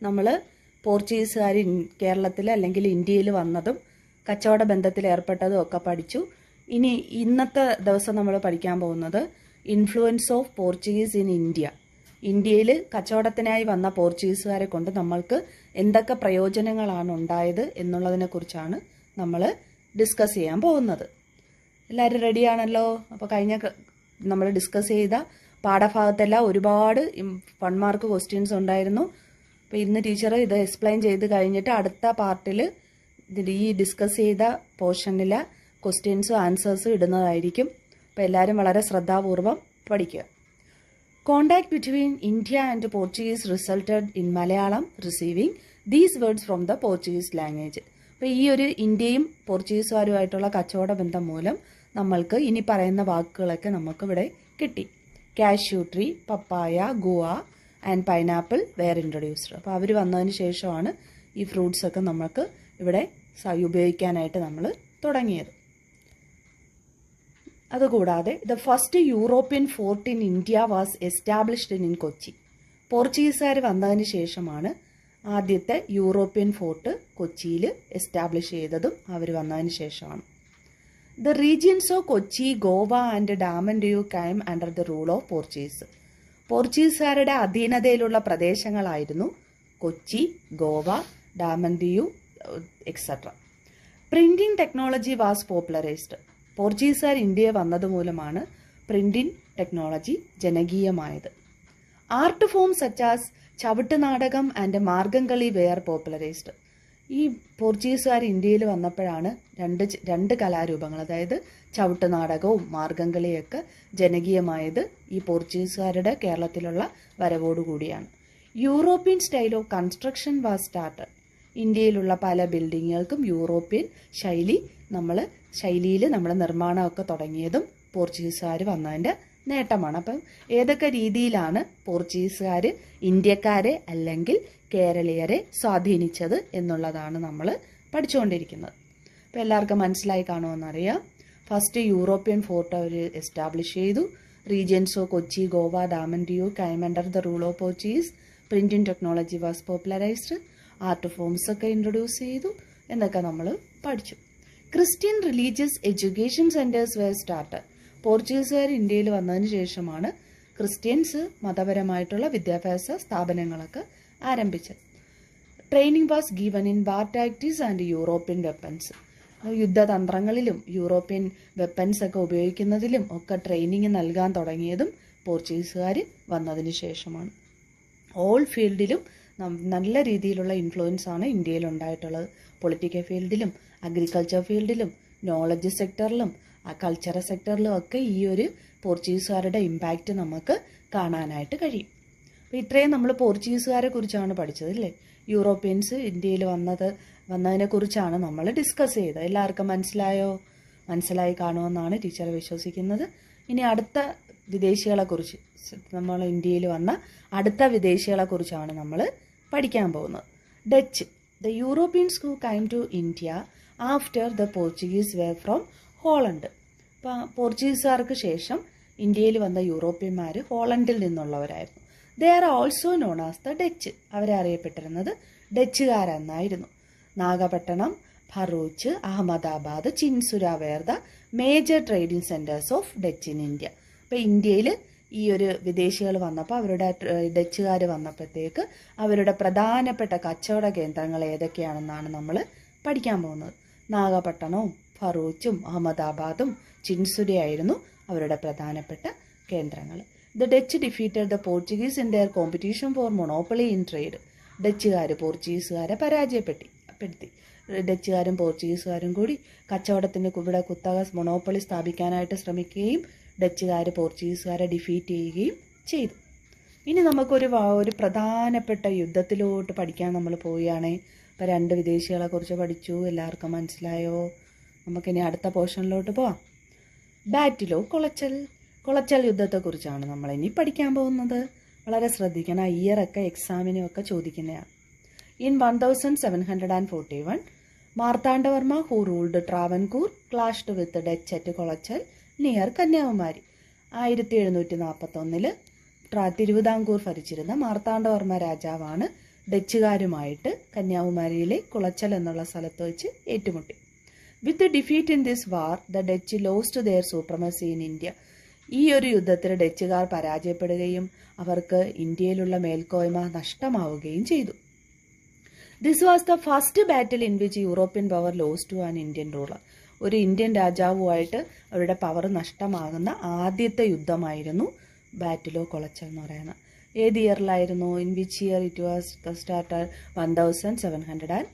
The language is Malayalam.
നമ്മൾ പോർച്ചുഗീസുകാർ കേരളത്തിൽ അല്ലെങ്കിൽ ഇന്ത്യയിൽ വന്നതും കച്ചവട ബന്ധത്തിൽ ഏർപ്പെട്ടതും ഒക്കെ പഠിച്ചു. ഇനി ഇന്നത്തെ ദിവസം നമ്മൾ പഠിക്കാൻ പോകുന്നത് influence of Portuguese in India. ഇന്ത്യയിൽ കച്ചവടത്തിനായി വന്ന പോർച്ചുഗീസുകാരെ കൊണ്ട് നമ്മൾക്ക് എന്തൊക്കെ പ്രയോജനങ്ങളാണ് ഉണ്ടായത് എന്നുള്ളതിനെ കുറിച്ചാണ് നമ്മൾ ഡിസ്കസ് ചെയ്യാൻ പോകുന്നത്. എല്ലാവരും റെഡിയാണല്ലോ? അപ്പോൾ കഴിഞ്ഞ നമ്മൾ ഡിസ്കസ് ചെയ്ത പാഠഭാഗത്തെല്ലാം ഒരുപാട് 1 മാർക്ക് ക്വസ്റ്റ്യൻസ് ഉണ്ടായിരുന്നു. അപ്പോൾ ഇന്ന് ടീച്ചർ ഇത് എക്സ്പ്ലെയിൻ ചെയ്ത് കഴിഞ്ഞിട്ട് അടുത്ത പാർട്ടിൽ ഈ ഡിസ്കസ് ചെയ്ത പോർഷനിലെ ക്വസ്റ്റ്യൻസും ആൻസേഴ്സും ഇടുന്നതായിരിക്കും. അപ്പോൾ എല്ലാവരും വളരെ ശ്രദ്ധാപൂർവം പഠിക്കുക. Contact between India and Portuguese resulted in Malayalam receiving these words from the Portuguese language. അപ്പോൾ ഈ ഒരു ഇന്ത്യയും പോർച്ചുഗീസുകാരുമായിട്ടുള്ള കച്ചവട ബന്ധം മൂലം നമ്മൾക്ക് ഇനി പറയുന്ന വാക്കുകളൊക്കെ നമുക്കിവിടെ കിട്ടി. Cashew tree, papaya, guava and pineapple were introduced. അപ്പോൾ അവർ വന്നതിന് ശേഷമാണ് ഈ ഫ്രൂട്ട്സൊക്കെ നമുക്ക് ഇവിടെ ഉപയോഗിക്കാനായിട്ട് നമ്മൾ തുടങ്ങിയത്. അതുകൂടാതെ the first European fort in India was established in Kochi. പോർച്ചുഗീസുകാർ വന്നതിന് ശേഷമാണ് ആദ്യത്തെ യൂറോപ്യൻ ഫോർട്ട് കൊച്ചിയിൽ എസ്റ്റാബ്ലിഷ് ചെയ്തതും അവർ വന്നതിന് ശേഷമാണ്. The regions of Kochi, Goa and Daman Diu came under the rule of Portuguese. പോർച്ചുഗീസുകാരുടെ അധീനതയിലുള്ള പ്രദേശങ്ങളായിരുന്നു Kochi, Goa, Daman Diu etcetera. Printing technology was popularised. പോർച്ചുഗീസുകാർ ഇന്ത്യയിൽ വന്നതുമൂലമാണ് പ്രിന്റിംഗ് ടെക്നോളജി ജനകീയമായത്. Art form such as Chavittu Nadakam and Margamkali wear popularised. ഈ പോർച്ചുഗീസുകാർ ഇന്ത്യയിൽ വന്നപ്പോഴാണ് രണ്ട് കലാരൂപങ്ങൾ, അതായത് ചവിട്ട് നാടകവും മാർഗംകളിയൊക്കെ ജനകീയമായത് ഈ പോർച്ചുഗീസുകാരുടെ കേരളത്തിലുള്ള വരവോടുകൂടിയാണ്. European style of construction was started. ഇന്ത്യയിലുള്ള പല ബിൽഡിങ്ങുകൾക്കും യൂറോപ്യൻ ശൈലിയിൽ നമ്മൾ നിർമ്മാണമൊക്കെ തുടങ്ങിയതും പോർച്ചുഗീസുകാർ വന്നതിൻ്റെ നേട്ടമാണ്. അപ്പം ഏതൊക്കെ രീതിയിലാണ് പോർച്ചുഗീസുകാർ ഇന്ത്യക്കാരെ അല്ലെങ്കിൽ കേരളീയരെ സ്വാധീനിച്ചത് എന്നുള്ളതാണ് നമ്മൾ പഠിച്ചുകൊണ്ടിരിക്കുന്നത്. അപ്പോൾ എല്ലാവർക്കും മനസ്സിലായി കാണുമെന്നറിയാം. ഫസ്റ്റ് യൂറോപ്യൻ ഫോർട്ട് അവർ എസ്റ്റാബ്ലിഷ് ചെയ്തു. Regions of Kochi, Goa, Daman Diu came under the rule of Portuguese. Printing technology was popularised. Art forms ഒക്കെ ഇൻട്രൊഡ്യൂസ് ചെയ്തു എന്നൊക്കെ നമ്മൾ പഠിച്ചു. Christian religious education centres were started. പോർച്ചുഗീസുകാർ ഇന്ത്യയിൽ വന്നതിന് ശേഷമാണ് ക്രിസ്ത്യൻസ് മതപരമായിട്ടുള്ള വിദ്യാഭ്യാസ സ്ഥാപനങ്ങളൊക്കെ ആരംഭിച്ചത്. Training was given in war tactics and European weapons. യുദ്ധതന്ത്രങ്ങളിലും യൂറോപ്യൻ വെപ്പൺസ് ഒക്കെ ഉപയോഗിക്കുന്നതിലും ഒക്കെ ട്രെയിനിങ് നൽകാൻ തുടങ്ങിയതും പോർച്ചുഗീസുകാർ വന്നതിന് ശേഷമാണ്. ഓൾ ഫീൽഡിലും നല്ല രീതിയിലുള്ള ഇൻഫ്ലുവൻസ് ആണ് ഇന്ത്യയിൽ ഉണ്ടായിട്ടുള്ളത്. പൊളിറ്റിക്കൽ ഫീൽഡിലും അഗ്രികൾച്ചർ ഫീൽഡിലും നോളജ് സെക്ടറിലും കൾച്ചറൽ സെക്ടറിലും ഒക്കെ ഈ ഒരു പോർച്ചുഗീസുകാരുടെ ഇമ്പാക്റ്റ് നമുക്ക് കാണാനായിട്ട് കഴിയും. അപ്പോൾ ഇത്രയും നമ്മൾ പോർച്ചുഗീസുകാരെ കുറിച്ചാണ് പഠിച്ചത് അല്ലേ. യൂറോപ്യൻസ് ഇന്ത്യയിൽ വന്നതിനെ കുറിച്ചാണ് നമ്മൾ ഡിസ്കസ് ചെയ്തത്. എല്ലാവർക്കും മനസ്സിലായി കാണുമെന്നാണ് ടീച്ചർ വിശ്വസിക്കുന്നത്. ഇനി അടുത്ത വിദേശികളെക്കുറിച്ച്, നമ്മൾ ഇന്ത്യയിൽ വന്ന അടുത്ത വിദേശികളെക്കുറിച്ചാണ് നമ്മൾ പഠിക്കാൻ പോകുന്നത്. Dutch. The Europeans who came to India after the Portuguese were from Holland. അപ്പോൾ പോർച്ചുഗീസുകാർക്ക് ശേഷം ഇന്ത്യയിൽ വന്ന യൂറോപ്യന്മാർ ഹോളണ്ടിൽ നിന്നുള്ളവരായിരുന്നു. They are also known as the Dutch. അവരെ അറിയപ്പെട്ടിരുന്നത് ഡച്ചുകാരെന്നായിരുന്നു. Nagapattinam, Bharuch, Ahmedabad, Chinsura were the major trading centres of Dutch in India. അപ്പോൾ ഇന്ത്യയിൽ ഈ ഒരു വിദേശികൾ വന്നപ്പോൾ, അവരുടെ ഡച്ചുകാർ വന്നപ്പോഴത്തേക്ക് അവരുടെ പ്രധാനപ്പെട്ട കച്ചവട കേന്ദ്രങ്ങൾ ഏതൊക്കെയാണെന്നാണ് നമ്മൾ പഠിക്കാൻ പോകുന്നത്. നാഗപട്ടണവും ഭറൂച്ചും അഹമ്മദാബാദും ചിൻസുരയായിരുന്നു അവരുടെ പ്രധാനപ്പെട്ട കേന്ദ്രങ്ങൾ. The Dutch defeated the Portuguese in their competition for monopoly in trade. ഡച്ചുകാർ പോർച്ചുഗീസുകാരെ പരാജയപ്പെടുത്തി. ഡച്ചുകാരും പോർച്ചുഗീസുകാരും കൂടി കച്ചവടത്തിന് ഇവിടെ കുത്തക മൊണോപ്പൊളി സ്ഥാപിക്കാനായിട്ട് ശ്രമിക്കുകയും ഡച്ചുകാർ പോർച്ചുഗീസുകാരെ ഡിഫീറ്റ് ചെയ്യുകയും ചെയ്തു. ഇനി നമുക്കൊരു പ്രധാനപ്പെട്ട യുദ്ധത്തിലോട്ട് പഠിക്കാൻ നമ്മൾ പോവുകയാണേ. ഇപ്പോൾ 2 വിദേശികളെ കുറിച്ച് പഠിച്ചു, എല്ലാവർക്കും മനസ്സിലായോ? നമുക്കിനി അടുത്ത പോർഷനിലോട്ട് പോവാം. ബാറ്റിൽ ഓഫ് കൊളച്ചൽ യുദ്ധത്തെക്കുറിച്ചാണ് നമ്മളിനി പഠിക്കാൻ പോകുന്നത്. വളരെ ശ്രദ്ധിക്കണം, ഇയറൊക്കെ എക്സാമിനുമൊക്കെ ചോദിക്കുന്നതാണ്. In 1741 Marthanda Varma who ruled Travancore clashed with Dutch at Colachel near Kanyakumari. 1741 Thiruvithamkoor ഭരിച്ചിരുന്ന മാർത്താണ്ഡവർമ്മ രാജാവാണ് ഡച്ചുകാരുമായിട്ട് കന്യാകുമാരിയിലെ കുളച്ചൽ എന്നുള്ള സ്ഥലത്ത് വെച്ച് ഏറ്റുമുട്ടി. With the defeat in this war the Dutch lost their supremacy in India. ഈ ഒരു യുദ്ധത്തിൽ ഡച്ചുകാർ പരാജയപ്പെടുകയും അവർക്ക് ഇന്ത്യയിലുള്ള മേൽക്കോയ്മ നഷ്ടമാവുകയും ചെയ്തു. This was the first battle in which European power lost to an Indian ruler. ഒരു ഇന്ത്യൻ രാജാവുമായിട്ട് അവരുടെ പവർ നഷ്ടമാകുന്ന ആദ്യത്തെ യുദ്ധമായിരുന്നു ബാറ്റിൽ ഓഫ് കുളച്ചൽ എന്ന് പറയുന്നത്. ഏത് ഇയറിലായിരുന്നു? In which year it was started? 1700